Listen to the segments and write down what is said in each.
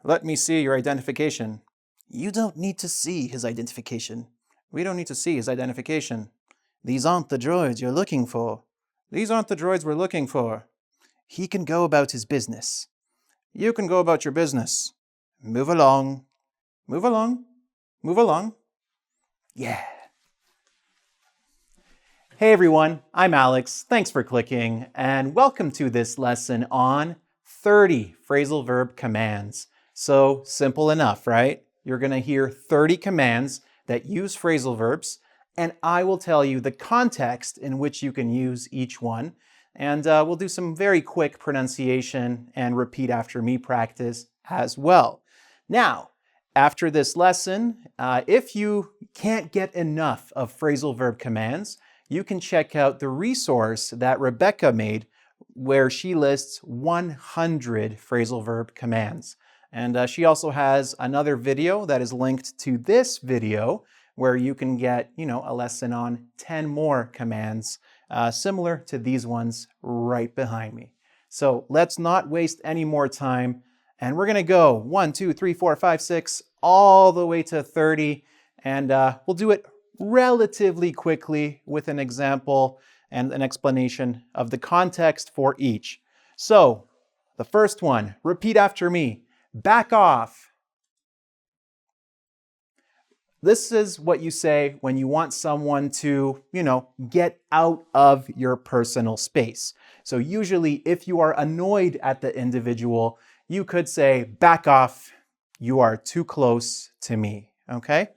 Let me see your identification. You don't need to see his identification. We don't need to see his identification. These aren't the droids you're looking for. These aren't the droids we're looking for. He can go about his business. You can go about your business. Move along. Move along. Move along. Yeah. Hey everyone, I'm Alex. Thanks for clicking, and welcome to this lesson on 30 phrasal verb commands. So simple enough, right? You're going to hear 30 commands that use phrasal verbs, and I will tell you the context in which you can use each one. And we'll do some very quick pronunciation and repeat after me practice as well. Now, after this lesson, if you can't get enough of phrasal verb commands, you can check out the resource that Rebecca made where she lists 100 phrasal verb commands. And she also has another video that is linked to this video where you can get, a lesson on 10 more commands similar to these ones right behind me. So let's not waste any more time. And we're going to go 1, 2, 3, 4, 5, 6, all the way to 30. And we'll do it relatively quickly with an example and an explanation of the context for each. So the first one, repeat after me. Back off. This is what you say when you want someone to, get out of your personal space. So usually if you are annoyed at the individual, you could say, back off, you are too close to me, okay?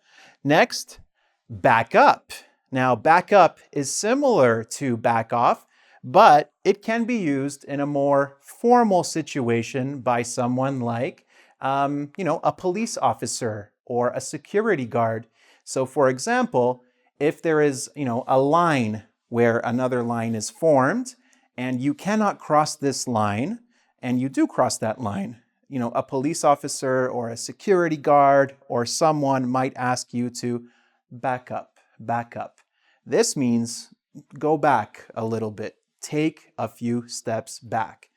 Next, back up. Now, back up is similar to back off, but it can be used in a more formal situation by someone like, a police officer or a security guard. So for example, if there is, a line where another line is formed and you cannot cross this line and you do cross that line, a police officer or a security guard or someone might ask you to back up, back up. This means go back a little bit, take a few steps back.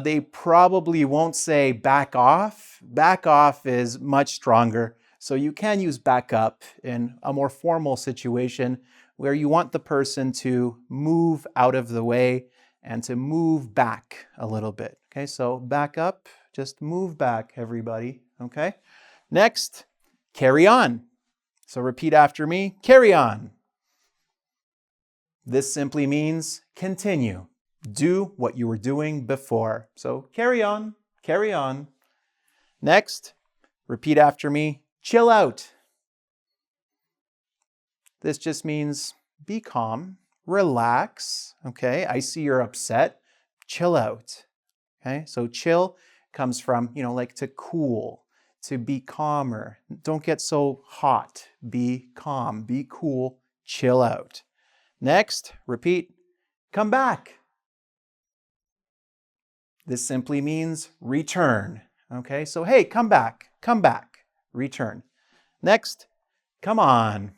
They probably won't say back off. Back off is much stronger. So you can use back up in a more formal situation where you want the person to move out of the way and to move back a little bit. Okay, so back up, just move back, everybody. Okay, next, carry on. So repeat after me, carry on. This simply means continue. Do what you were doing before. So carry on, carry on. Next, repeat after me, chill out. This just means be calm, relax. Okay, I see you're upset. Chill out. Okay, so chill comes from, like to cool, to be calmer. Don't get so hot. Be calm, be cool, chill out. Next, repeat, come back. This simply means return. Okay, so hey, come back, return. Next, come on.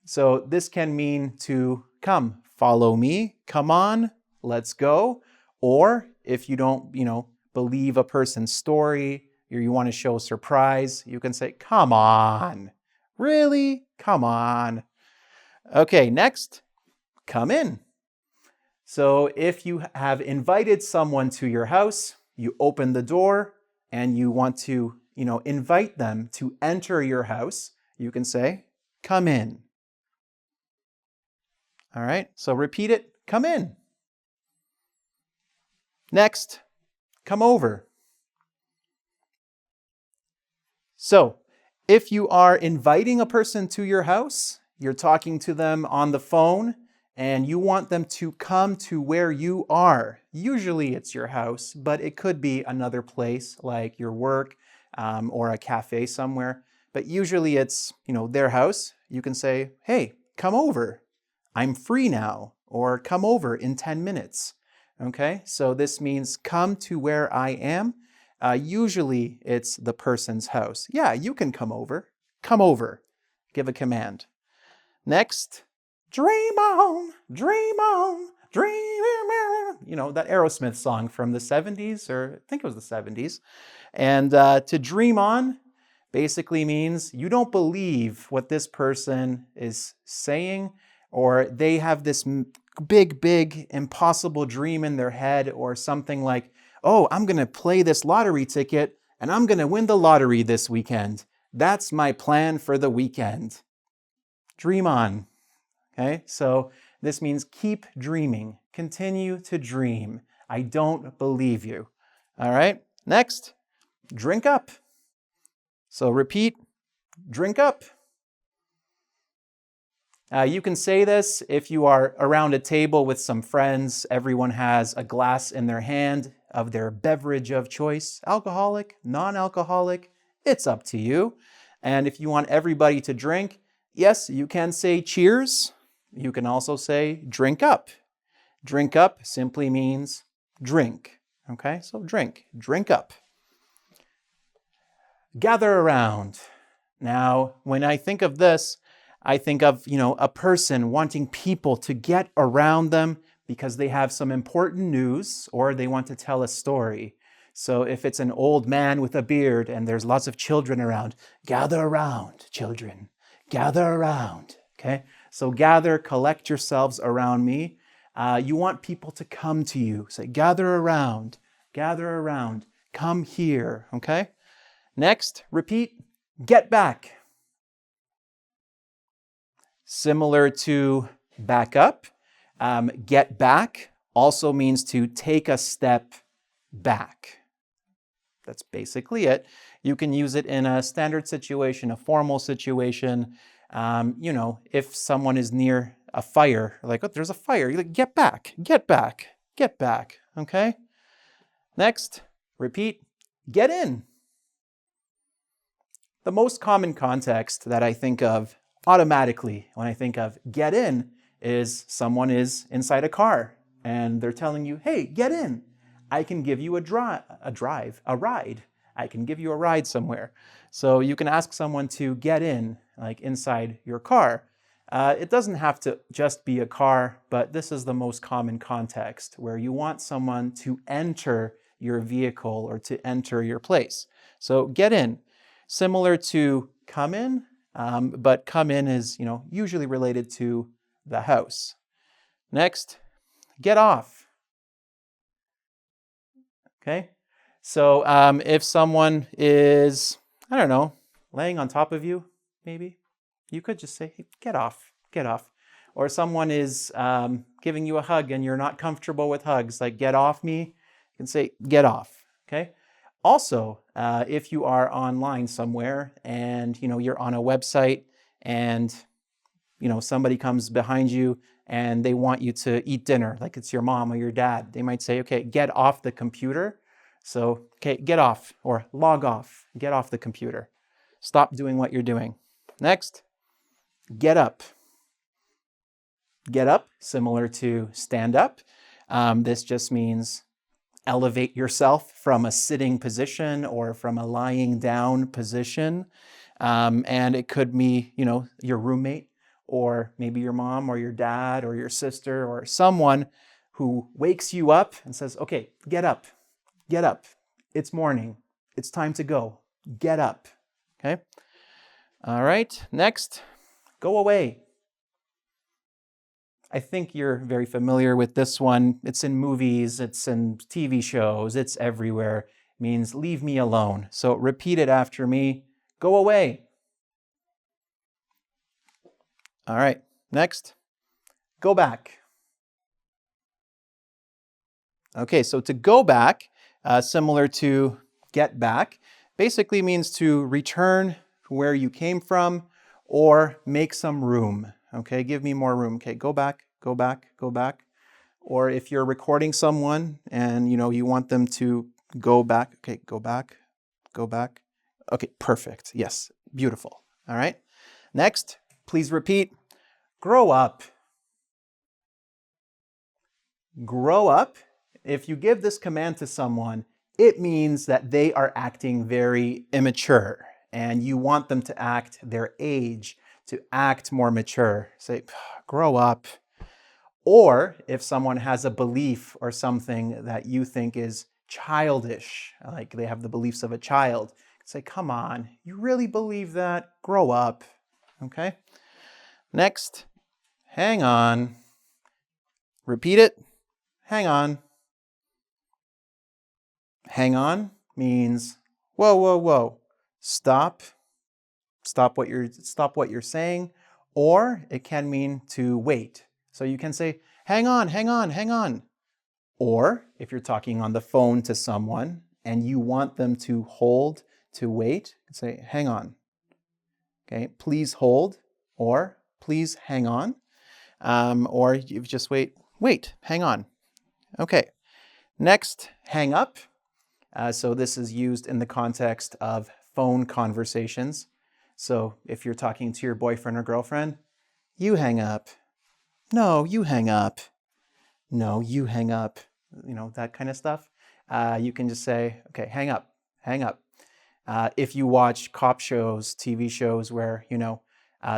So this can mean to come, follow me, come on, let's go. Or if you don't, believe a person's story or you want to show surprise, you can say, come on. Really? Come on. Okay, next, come in. So if you have invited someone to your house, you open the door and you want to, invite them to enter your house, you can say, come in. All right, so repeat it, come in. Next, come over. So if you are inviting a person to your house, you're talking to them on the phone, and you want them to come to where you are. Usually it's your house, but it could be another place like your work or a cafe somewhere. But usually it's, their house. You can say, hey, come over. I'm free now. Or come over in 10 minutes. Okay, so this means come to where I am. Usually it's the person's house. Yeah, you can come over. Come over. Give a command. Next, dream on, dream, you know, that Aerosmith song from the 70s, or I think it was the 70s. And to dream on basically means you don't believe what this person is saying, or they have this big, impossible dream in their head, or something like, oh, I'm going to play this lottery ticket and I'm going to win the lottery this weekend. That's my plan for the weekend. Dream on. Okay, so this means keep dreaming. Continue to dream. I don't believe you. All right, next, drink up. So repeat, drink up. You can say this if you are around a table with some friends. Everyone has a glass in their hand of their beverage of choice, alcoholic, non-alcoholic, it's up to you. And if you want everybody to drink, yes, you can say cheers. You can also say drink up. Drink up simply means drink. Okay, so drink up. Gather around. Now, when I think of this, I think of, a person wanting people to get around them because they have some important news or they want to tell a story. So if it's an old man with a beard and there's lots of children around, gather around, children. Gather around, okay? So gather, collect yourselves around me. You want people to come to you. Say, gather around, come here, okay? Next, repeat, get back. Similar to back up, get back also means to take a step back. That's basically it. You can use it in a standard situation, a formal situation. If someone is near a fire, like, oh, there's a fire, you're like, get back, okay? Next, repeat, get in. The most common context that I think of automatically when I think of get in is someone is inside a car and they're telling you, hey, get in. I can give you a ride. I can give you a ride somewhere. So you can ask someone to get in, like inside your car. It doesn't have to just be a car, but this is the most common context where you want someone to enter your vehicle or to enter your place. So get in. Similar to come in, but come in is, usually related to the house. Next, get off. Okay, so if someone is, I don't know, laying on top of you, maybe, you could just say, hey, get off. Or someone is giving you a hug and you're not comfortable with hugs, like get off me, you can say get off, okay? Also, if you are online somewhere and you're on a website and somebody comes behind you and they want you to eat dinner, like it's your mom or your dad, they might say, okay, get off the computer. So, okay, get off or log off, get off the computer. Stop doing what you're doing. Next, get up. Get up, similar to stand up. This just means elevate yourself from a sitting position or from a lying down position. And it could be, your roommate or maybe your mom or your dad or your sister or someone who wakes you up and says, okay, get up. It's morning. It's time to go. Get up. Okay? All right. Next, go away. I think you're very familiar with this one. It's in movies, it's in TV shows, it's everywhere. It means leave me alone. So repeat it after me. Go away. All right. Next, go back. Okay, so to go back, similar to get back, basically means to return where you came from or make some room. Okay, give me more room. Okay, go back. Or if you're recording someone and you want them to go back, okay, go back. Okay, perfect. Yes, beautiful. All right. Next, please repeat, grow up. Grow up. If you give this command to someone, it means that they are acting very immature and you want them to act their age, to act more mature. Say, grow up. Or if someone has a belief or something that you think is childish, like they have the beliefs of a child, say, come on, you really believe that? Grow up, okay? Next, hang on. Repeat it, hang on. Hang on means, whoa, whoa, whoa, stop. Stop what you're saying, or it can mean to wait. So you can say, hang on, hang on, hang on. Or if you're talking on the phone to someone and you want them to hold, to wait, you can say, hang on. Okay, please hold, or please hang on. Or you just wait, hang on. Okay, next, hang up. So this is used in the context of phone conversations. So if you're talking to your boyfriend or girlfriend, you hang up. No, you hang up. No, you hang up. You know, that kind of stuff. You can just say, okay, hang up, hang up. If you watch cop shows, TV shows where, you know,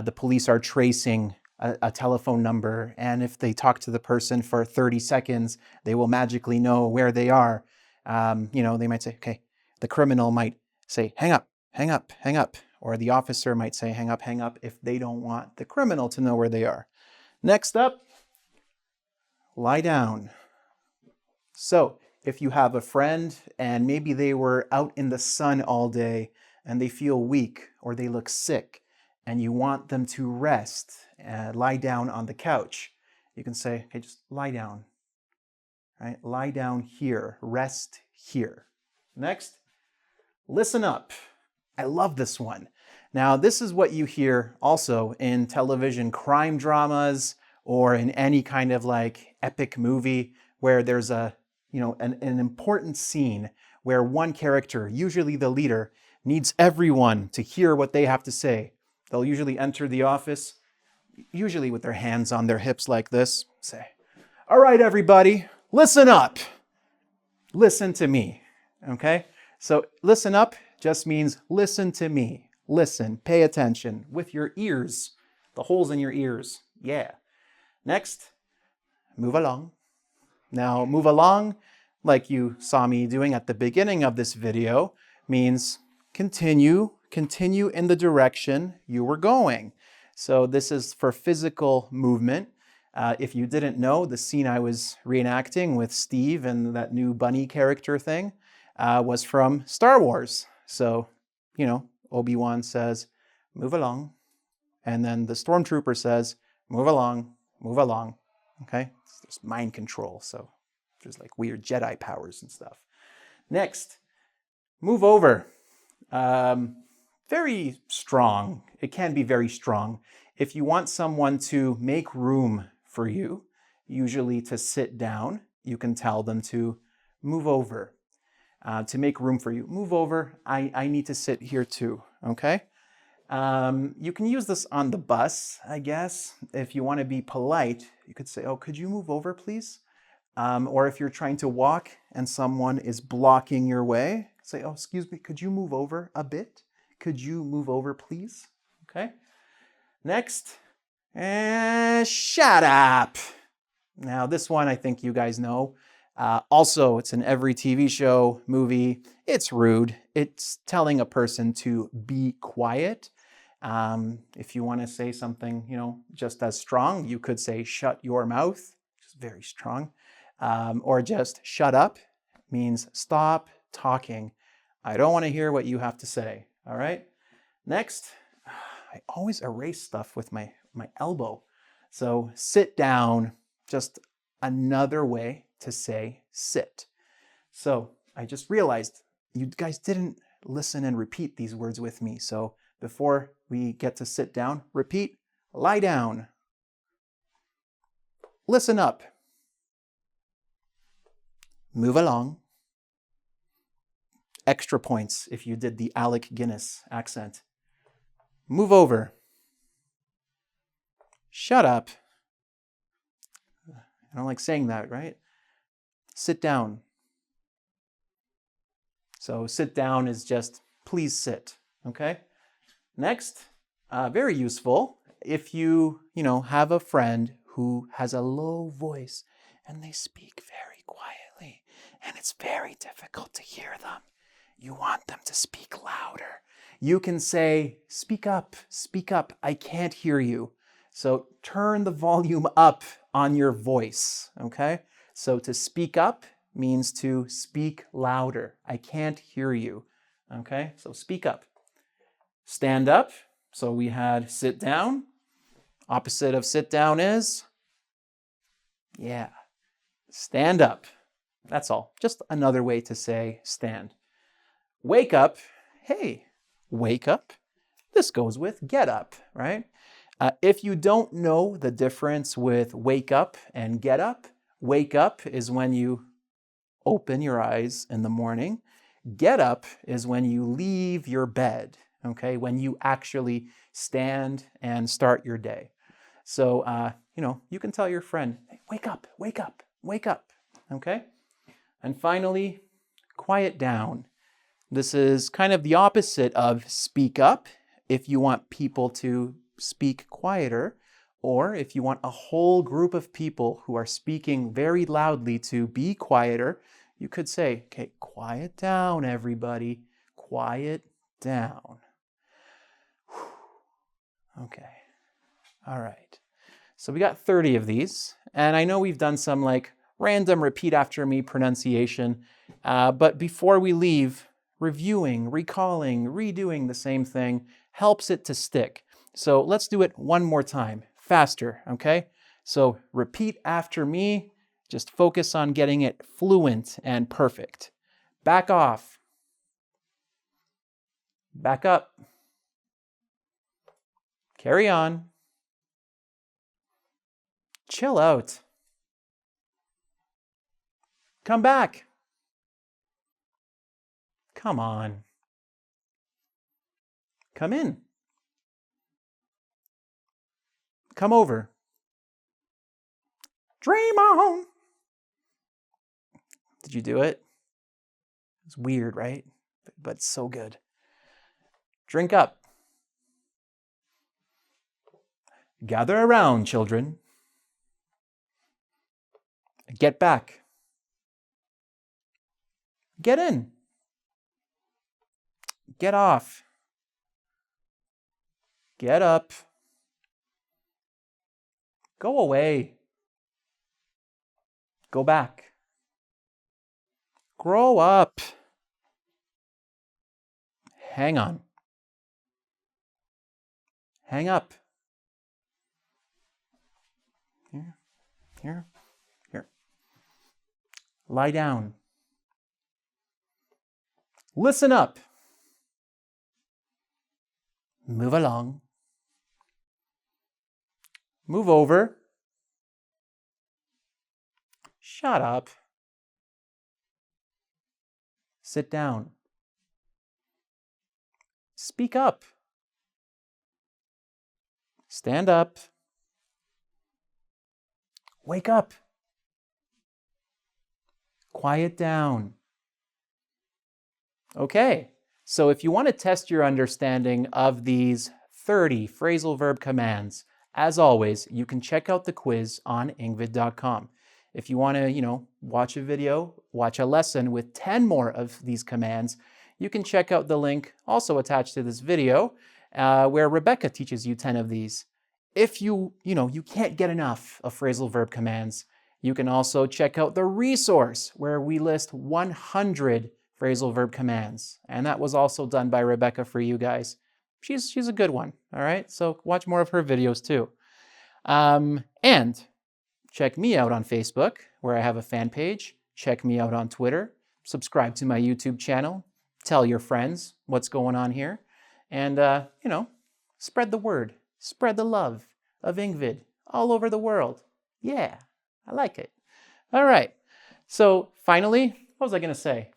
the police are tracing a telephone number, and if they talk to the person for 30 seconds, they will magically know where they are. You know, they might say, okay, the criminal might say, hang up, hang up, hang up. Or the officer might say, hang up, if they don't want the criminal to know where they are. Next up, lie down. So if you have a friend and maybe they were out in the sun all day and they feel weak or they look sick and you want them to rest, lie down on the couch, you can say, okay, just lie down. Right? Lie down here, rest here. Next, listen up. I love this one. Now, this is what you hear also in television crime dramas or in any kind of like epic movie where there's a, you know, an important scene where one character, usually the leader, needs everyone to hear what they have to say. They'll usually enter the office, usually with their hands on their hips like this, say, all right, everybody, listen up. Listen to me, okay? So listen up just means listen to me. Listen, pay attention with your ears, the holes in your ears. Yeah. Next, move along. Now, move along, like you saw me doing at the beginning of this video, means continue in the direction you were going. So this is for physical movement. If you didn't know, the scene I was reenacting with Steve and that new bunny character thing was from Star Wars. So, you know, Obi-Wan says, move along. And then the stormtrooper says, move along, okay? It's mind control, so there's like weird Jedi powers and stuff. Next, move over. Very strong. It can be very strong. If you want someone to make room for you, usually to sit down, you can tell them to move over. To make room for you. Move over. I need to sit here too, okay? You can use this on the bus, I guess. If you want to be polite, you could say, oh, could you move over, please? Or if you're trying to walk and someone is blocking your way, say, oh, excuse me, could you move over a bit? Could you move over, please? Okay. Next, shut up. Now, this one I think you guys know. Also, it's in every TV show, movie. It's rude. It's telling a person to be quiet. If you want to say something, you know, just as strong, you could say shut your mouth, which is very strong. Or just shut up means stop talking. I don't want to hear what you have to say. All right. Next, I always erase stuff with my elbow. So sit down, just another way to say sit. So I just realized you guys didn't listen and repeat these words with me. So before we get to sit down, repeat, lie down. Listen up. Move along. Extra points if you did the Alec Guinness accent. Move over. Shut up. I don't like saying that, right? Sit down. So sit down is just please sit, okay? Next, very useful, if you have a friend who has a low voice and they speak very quietly and it's very difficult to hear them. You want them to speak louder. You can say, speak up, I can't hear you. So turn the volume up on your voice, okay? So to speak up means to speak louder. I can't hear you, okay? So speak up. Stand up. So we had sit down. Opposite of sit down is, yeah, stand up. That's all. Just another way to say stand. Wake up. Hey, wake up. This goes with get up, right? If you don't know the difference with wake up and get up, wake up is when you open your eyes in the morning. Get up is when you leave your bed, okay? When you actually stand and start your day. So, you can tell your friend, hey, wake up, wake up, wake up, okay? And finally, quiet down. This is kind of the opposite of speak up if you want people to speak quieter, or if you want a whole group of people who are speaking very loudly to be quieter, you could say, okay, quiet down, everybody. Quiet down. Okay. All right. So we got 30 of these, and I know we've done some like random repeat after me pronunciation, but before we leave, reviewing, recalling, redoing the same thing helps it to stick. So let's do it one more time, faster, okay? So repeat after me, just focus on getting it fluent and perfect. Back off. Back up. Carry on. Chill out. Come back. Come on. Come in. Come over. Dream on. Did you do it? It's weird, right? But it's so good. Drink up. Gather around, children. Get back. Get in. Get off. Get up. Go away. Go back. Grow up. Hang on. Hang up. Here. Lie down. Listen up. Move along. Move over. Shut up. Sit down. Speak up. Stand up. Wake up. Quiet down. Okay, so if you want to test your understanding of these 30 phrasal verb commands, as always, you can check out the quiz on engVid.com. If you want to, watch a video, watch a lesson with 10 more of these commands, you can check out the link also attached to this video where Rebecca teaches you 10 of these. If you can't get enough of phrasal verb commands, you can also check out the resource where we list 100 phrasal verb commands. And that was also done by Rebecca for you guys. She's a good one, all right? So watch more of her videos too. And check me out on Facebook, where I have a fan page. Check me out on Twitter. Subscribe to my YouTube channel. Tell your friends what's going on here. And, spread the word. Spread the love of engVid all over the world. Yeah, I like it. All right. So finally, what was I going to say?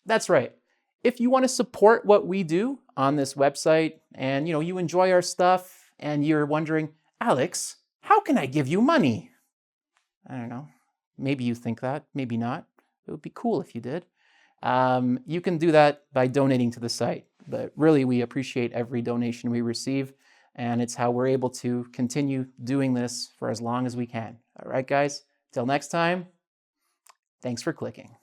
That's right. If you want to support what we do on this website and, you enjoy our stuff and you're wondering, Alex, how can I give you money? I don't know. Maybe you think that, maybe not. It would be cool if you did. You can do that by donating to the site. But really, we appreciate every donation we receive. and it's how we're able to continue doing this for as long as we can. All right, guys, till next time, thanks for clicking.